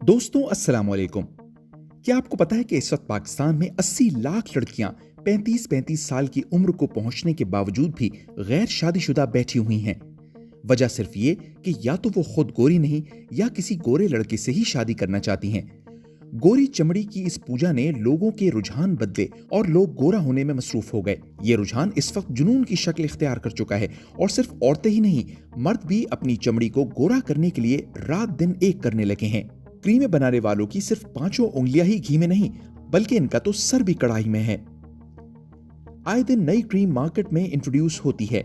दोस्तों अस्सलाम वालेकुम। क्या आपको पता है कि इस वक्त पाकिस्तान में 80 लाख लड़कियां 35-35 साल की उम्र को पहुंचने के बावजूद भी गैर शादीशुदा बैठी हुई हैं। वजह सिर्फ ये कि या तो वो खुद गोरी नहीं या किसी गोरे लड़के से ही शादी करना चाहती हैं। गोरी चमड़ी की इस पूजा ने लोगों के रुझान बदले और लोग गोरा होने में मसरूफ हो गए। ये रुझान इस वक्त जुनून की शक्ल इख्तियार कर चुका है और सिर्फ औरतें ही नहीं, मर्द भी अपनी चमड़ी को गोरा करने के लिए रात दिन एक करने लगे हैं। क्रीमें बनाने वालों की सिर्फ 5 उंगलियां ही घी में नहीं, बल्कि इनका तो सर भी कढ़ाई में है। आए दिन नई क्रीम मार्केट में इंट्रोड्यूस होती है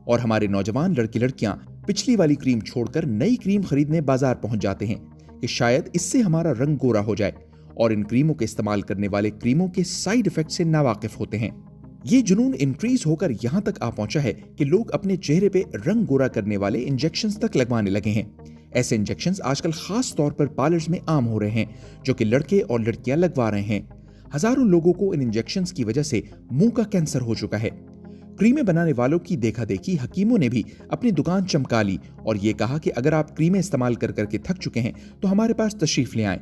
और हमारे नौजवान लड़के लड़कियां पिछली वाली क्रीम छोड़कर नई क्रीम खरीदने बाजार पहुंच जाते हैं कि शायद इससे हमारा रंग गोरा हो जाए, और इन क्रीमों के इस्तेमाल करने वाले क्रीमों के साइड इफेक्ट से नावाकिफ होते हैं। ये जुनून इंक्रीज होकर यहां तक आ पहुंचा है कि लोग अपने चेहरे पे रंग गोरा करने वाले इंजेक्शंस तक लगवाने लगे हैं। ऐसे इंजेक्शंस आजकल खास तौर पर पार्लर्स में आम हो रहे हैं, जो कि लड़के और लड़कियां लगवा रहे हैं। हजारों लोगों को इन इंजेक्शंस की वजह से मुंह का कैंसर हो चुका है। क्रीमें बनाने वालों की देखा देखी हकीमों ने भी अपनी दुकान चमका ली और ये कहा कि अगर आप क्रीमें इस्तेमाल कर करके थक चुके हैं तो हमारे पास तशरीफ ले आएं।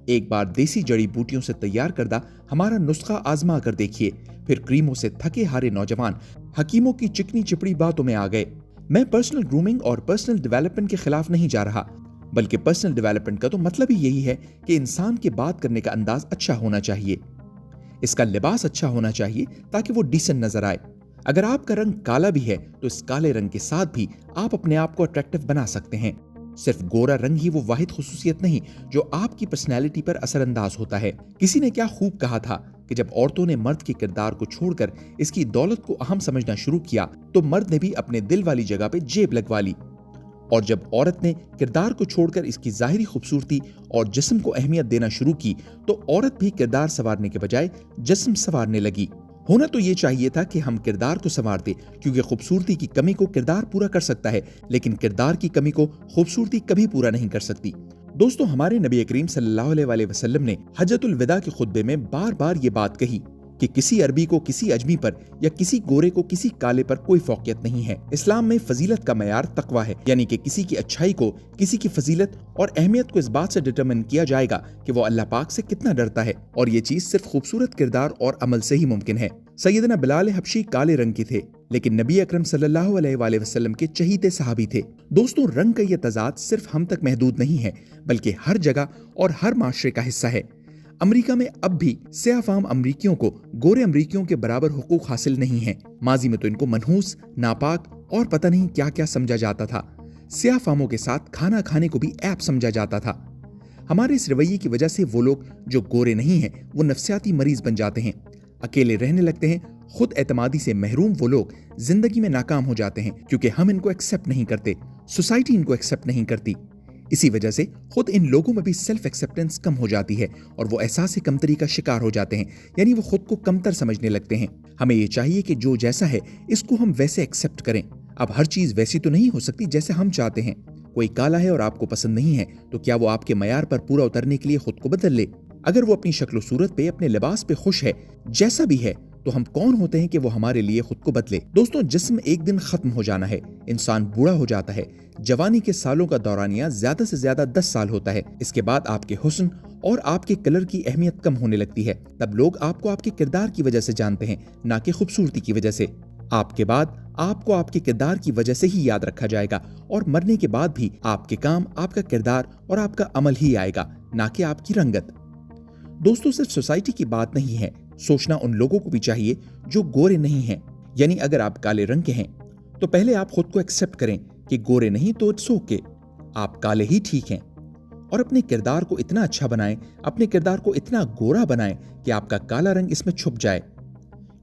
एक बार देसी जड़ी बूटियों से तैयार करदा हमारा नुस्खा आजमा कर देखिए। फिर क्रीमों से थके हारे नौजवान हकीमों की चिकनी चिपड़ी बातों में आ गए। मैं पर्सनल ग्रूमिंग और पर्सनल डेवलपमेंट के खिलाफ नहीं जा रहा, बल्कि पर्सनल डेवलपमेंट का तो मतलब ही यही है कि इंसान के बात करने का अंदाज अच्छा होना चाहिए, इसका लिबास अच्छा होना चाहिए ताकि वो डिसेंट नजर आए। अगर आपका रंग काला भी है तो इस काले रंग के साथ भी आप अपने आप को अट्रैक्टिव बना सकते हैं। सिर्फ गोरा रंग ही वो वाहिद खुसूसियत नहीं जो आपकी पर्सनैलिटी पर असरअंदाज होता है। किसी ने क्या खूब कहा था कि जब औरतों ने मर्द के किरदार को छोड़कर इसकी दौलत को अहम समझना शुरू किया तो मर्द ने भी अपने दिल वाली जगह पे जेब लगवा ली, और जब औरत ने किरदार को छोड़कर इसकी जाहिरी खूबसूरती और जिस्म को अहमियत देना शुरू की तो औरत भी किरदार संवारने के बजाय जिस्म संवारने लगी। होना तो ये चाहिए था कि हम किरदार को संवारते, क्योंकि खूबसूरती की कमी को किरदार पूरा कर सकता है, लेकिन किरदार की कमी को खूबसूरती कभी पूरा नहीं कर सकती। दोस्तों, हमारे नबी करीम सल्लल्लाहु अलैहि वसल्लम ने हज्जतुल विदा के खुतबे में बार बार ये बात कही कि किसी अरबी को किसी अजमी पर या किसी गोरे को किसी काले पर कोई फौकियत नहीं है। इस्लाम में फजीलत का मयार तकवा है, यानी कि किसी की अच्छाई को, किसी की फजीलत और अहमियत को इस बात से डिटरमिन किया जाएगा कि वो अल्लाह पाक से कितना डरता है, और ये चीज सिर्फ खूबसूरत किरदार और अमल से ही मुमकिन है। सैयदना बिलाल हबशी काले रंग के थे, लेकिन नबी अकरम सल्लल्लाहु अलैहि वसल्लम के चहीते सहाबी थे। दोस्तों, रंग का ये तजाद सिर्फ हम तक महदूद नहीं है, बल्कि हर जगह और हर माशरे का हिस्सा है। अमेरिका में अब भी स्याह-फाम अमरीकियों को गोरे अमरीकियों के बराबर हुकूक हासिल नहीं है। माजी में तो इनको मनहूस, नापाक और पता नहीं क्या क्या समझा जाता था। स्याह-फामों के साथ खाना खाने को भी ऐप समझा जाता था। हमारे इस रवैये की वजह से वो लोग जो गोरे नहीं हैं वो नफ्सियाती मरीज बन जाते हैं, अकेले रहने लगते हैं। खुद एतमादी से महरूम वो लोग जिंदगी में नाकाम हो जाते हैं, क्योंकि हम इनको एक्सेप्ट नहीं करते, सोसाइटी इनको एक्सेप्ट नहीं करती। इसी वजह से खुद इन लोगों में भी सेल्फ एक्सेप्टेंस कम हो जाती है और वो एहसास कमतरी का शिकार हो जाते हैं, यानी वो खुद को कमतर समझने लगते हैं। हमें ये चाहिए कि जो जैसा है इसको हम वैसे एक्सेप्ट करें। अब हर चीज वैसी तो नहीं हो सकती जैसे हम चाहते हैं। कोई काला है और आपको पसंद नहीं है तो क्या वो आपके मयार पर पूरा उतरने के लिए खुद को बदल ले? अगर वो अपनी शक्ल सूरत पे, अपने लिबास पे खुश है, जैसा भी है, तो हम कौन होते हैं कि वो हमारे लिए खुद को बदले? दोस्तों, जिस्म एक दिन खत्म हो जाना है, इंसान बूढ़ा हो जाता है। जवानी के सालों का दौरानिया ज्यादा से ज्यादा 10 साल होता है। इसके बाद आपके हुस्न और आपके कलर की अहमियत कम होने लगती है। तब लोग आपको आपके किरदार की वजह से जानते हैं, ना कि खूबसूरती की वजह से। आपके बाद आपको आपके किरदार की वजह से ही याद रखा जाएगा, और मरने के बाद भी आपके काम, आपका किरदार और आपका अमल ही आएगा, ना कि आपकी रंगत। दोस्तों, सिर्फ सोसाइटी की बात नहीं है, सोचना उन लोगों को भी चाहिए जो गोरे नहीं हैं। यानी अगर आप काले रंग के हैं तो पहले आप खुद को एक्सेप्ट करें कि गोरे नहीं तो इट्स ओके, आप काले ही ठीक हैं, और अपने किरदार को इतना अच्छा बनाएं, अपने किरदार को इतना गोरा बनाएं कि आपका काला रंग इसमें छुप जाए,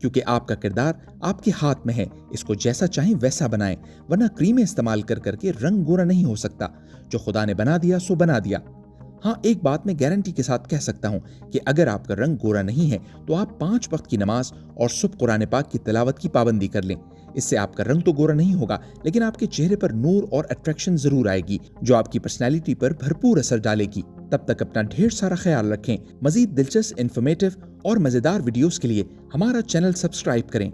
क्योंकि आपका किरदार आपके हाथ में है। इसको जैसा चाहें वैसा बनाएं, वरना क्रीमें इस्तेमाल कर करके रंग गोरा नहीं हो सकता। जो खुदा ने बना दिया सो बना दिया। हाँ, एक बात मैं गारंटी के साथ कह सकता हूँ कि अगर आपका रंग गोरा नहीं है तो आप 5 वक्त की नमाज और सुबह कुरान पाक की तिलावत की पाबंदी कर लें। इससे आपका रंग तो गोरा नहीं होगा, लेकिन आपके चेहरे पर नूर और अट्रैक्शन जरूर आएगी, जो आपकी पर्सनैलिटी पर भरपूर असर डालेगी। तब तक अपना ढेर सारा ख्याल रखें। मजीद दिलचस्प, इन्फॉर्मेटिव और मजेदार वीडियोस के लिए हमारा चैनल सब्सक्राइब करें।